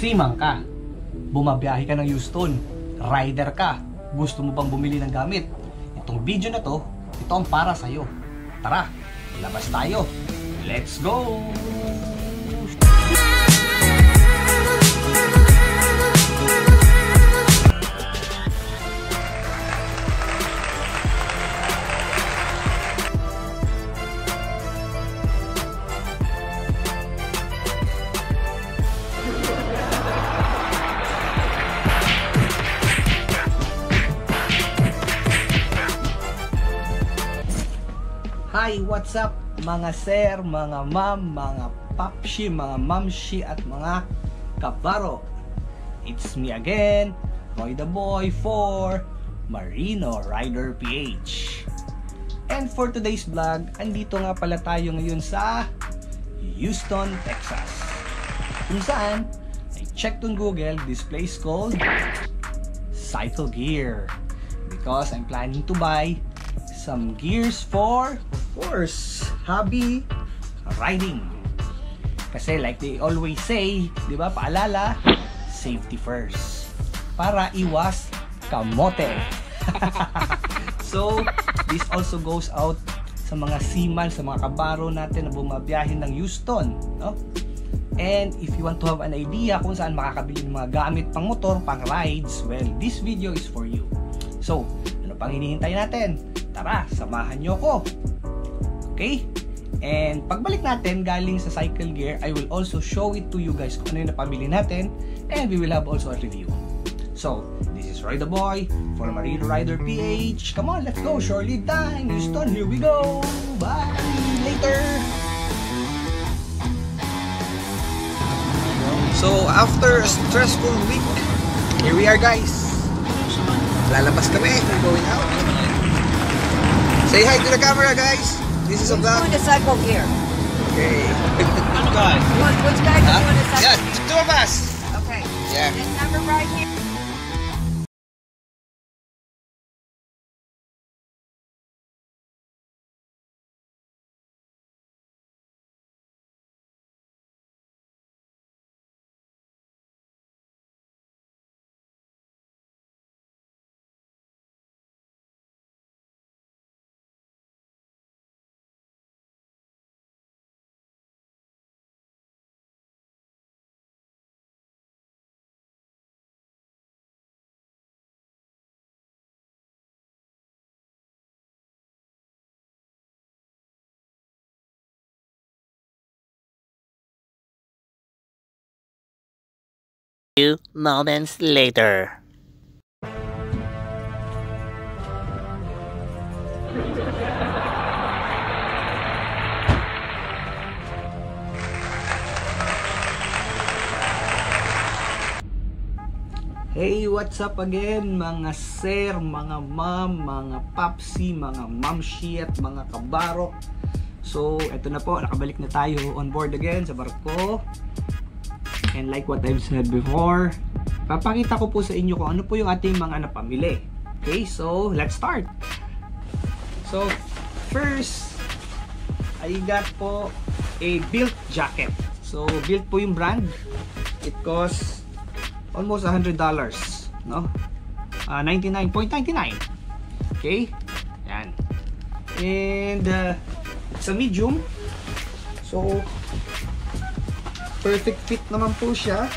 Seaman ka, bumabiyahe ka ng Houston, rider ka, gusto mo bang bumili ng gamit? Itong video na to, ito ang para sa'yo. Tara, labas tayo. Let's go! Hi, what's up mga sir, mga ma'am, mga papshi, mga mamshi at mga kabaro. It's me again, Roy the Boy for Marino Rider PH. And for today's vlog, andito nga pala tayo ngayon sa Houston, Texas. Kung saan, I checked on Google, this place called Cycle Gear. Because I'm planning to buy some gears for, of course, hobby riding. Kasi like they always say, di ba, paalala, safety first. Para iwas kamote. So, this also goes out sa mga seaman, sa mga kabaro natin na bumabiyahe ng Houston, no? And if you want to have an idea kung saan makakabili ng mga gamit pang motor, pang rides, well, this video is for you. So, ano pang hinihintay natin? Tara, samahan nyo ko. Okay? And pagbalik natin galing sa Cycle Gear, I will also show it to you guys kung ano yung napamili natin, and we will have also a review. So, this is Roy the Boy for Marino Rider PH. Come on, let's go. Short lead time. Houston, here we go. Bye. Later. So, after a stressful week, here we are, guys. Lalabas kami. We're going out. Say hi to the camera, guys. This is a vlog. Who's going to Cycle Gear? Okay. Guys. Which guys are going to Cycle Yeah, Gear? two of us. Okay. Yeah. This number right here. Few moments later. Hey, what's up again mga sir, mga ma'am, mga papsi, mga mamshi at mga kabaro. So, eto na po, nakabalik na tayo on board again sa barko. And like what I've said before, papakita ko po sa inyo kung ano po yung ating mga napamili. Okay, so let's start. So, first, I got po a Built jacket. So, Built po yung brand. It costs almost $100, no? 99.99. Okay? Yan. And it's a medium. So, perfect fit naman po siya.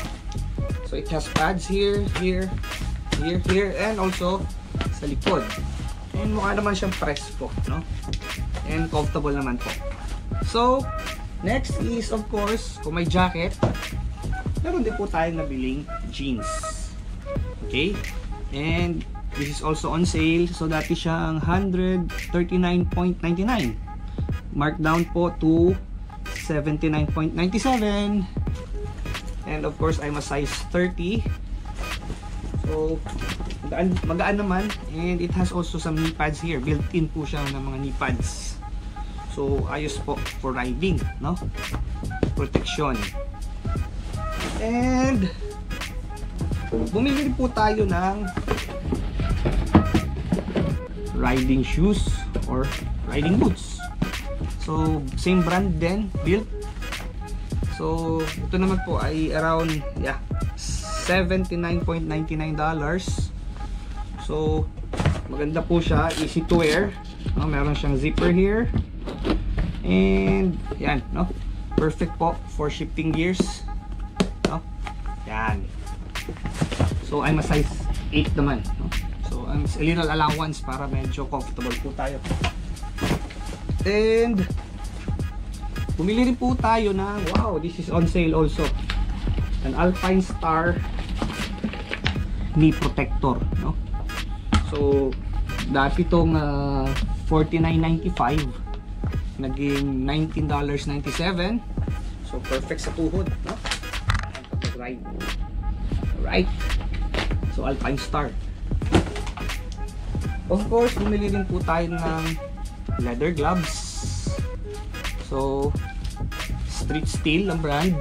So, it has pads here, here, here, here, and also sa likod. And mukha naman siyang press po, no? And comfortable naman po. So, next is, of course, kung may jacket, meron din po tayong nabiling jeans. Okay? And this is also on sale. So, dati siyang $139.99. Markdown po to $79.97. And of course, I'm a size 30. So, magaan naman. And it has also some knee pads here. Built-in po siya ng mga knee pads. So, ayos po for riding, no? Protection. And bumili po tayo ng riding shoes or riding boots. So, same brand din, Built. So, ito naman po ay around $79.99. So, maganda po siya. Easy to wear. No? Meron siyang zipper here. And, yan. No? Perfect po for shifting gears. No? Yan. So, I'm a size 8 naman. No? So, a little allowance para medyo comfortable po tayo. And, bumili rin po tayo ng, wow, this is on sale also. An Alpine Star knee protector. No? So, dati itong $49.95 naging $19.97. So, perfect sa tuhod. No? Right. Alright. So, Alpine Star. Of course, bumili din po tayo ng leather gloves. So, Street Steel ang brand.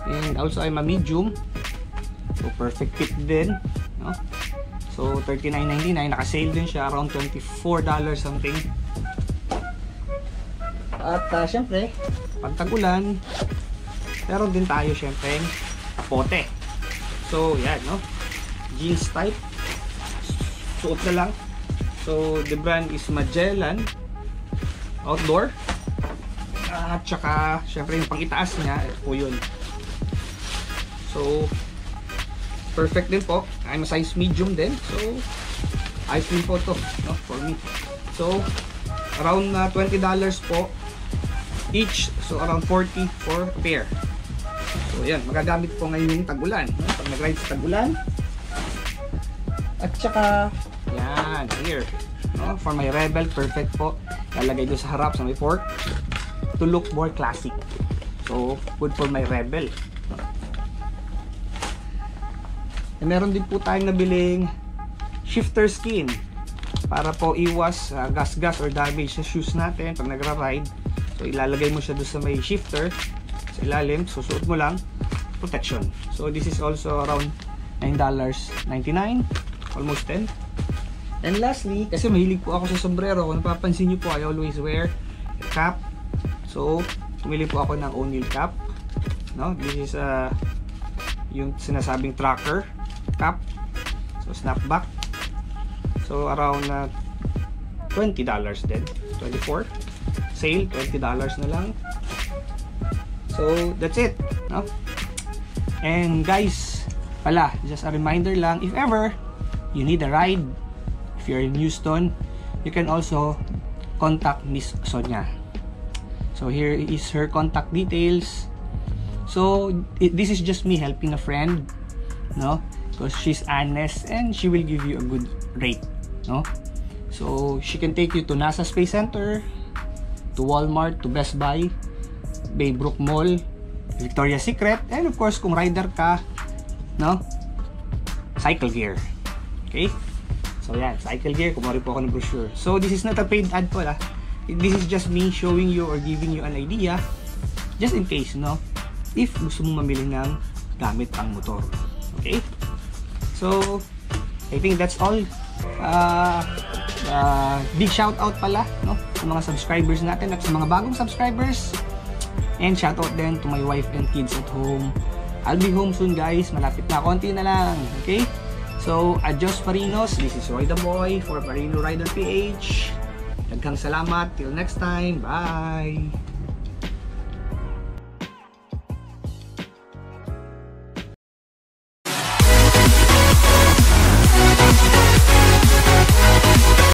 And also, I'm a medium. So, perfect fit din. No? So, $39.99. Naka-sale din siya. Around $24 something. At, syempre, pag tag-ulan, meron din tayo, syempre, kapote. So, yan, no? Jeans type. Suot na lang. So, the brand is Magellan Outdoor. At saka, syempre, yung pang-itaas niya, ito po yun. So, perfect din po. I'm a size medium din. So, ayos din po ito, no, for me. So, around $20 po each. So, around 40 for pair. So, yan. Magagamit po ngayon yung tag-ulan. No? Pag nag-ride sa tag-ulan. At saka, yan, here. No? For my Rebel, perfect po. Lalagay doon sa harap, sa may fork. To look more classic. So, good for my Rebel. E, meron din po tayong nabiling shifter skin para po iwas gas-gas or damage sa shoes natin pag nagra-ride. So, ilalagay mo siya doon sa may shifter sa ilalim. Susuot mo lang. Protection. So, this is also around $9.99. Almost 10. And lastly, kasi mahilig po ako sa sombrero. Kung napapansin nyo po, I always wear a cap. So, tumili po ako ng O'Neill cap. No? This is yung sinasabing tracker cap. So, snapback. So, around $20 din. 24. Sale, $20 na lang. So, that's it. No? And guys, pala, just a reminder lang, if ever you need a ride, if you're in Houston, you can also contact Miss Sonia. So here is her contact details. So this is just me helping a friend, no? Because she's honest and she will give you a good rate, no? So she can take you to NASA Space Center, to Walmart, to Best Buy, Baybrook Mall, Victoria's Secret, and of course kung rider ka, no? Cycle Gear. Okay? So yan, Cycle Gear, kumuha rin po ako ng brochure. So this is not a paid ad pala. This is just me showing you or giving you an idea, just in case, no? If gusto mong mamili ng gamit pang motor. Okay? So, I think that's all. Big shout out pala, no? Sa mga subscribers natin at sa mga bagong subscribers. And shout out din to my wife and kids at home. I'll be home soon, guys. Malapit na, konti na lang. Okay? So, adios Parinos. This is Roy the Boy for Parino Rider PH. Daghang salamat. Till next time. Bye!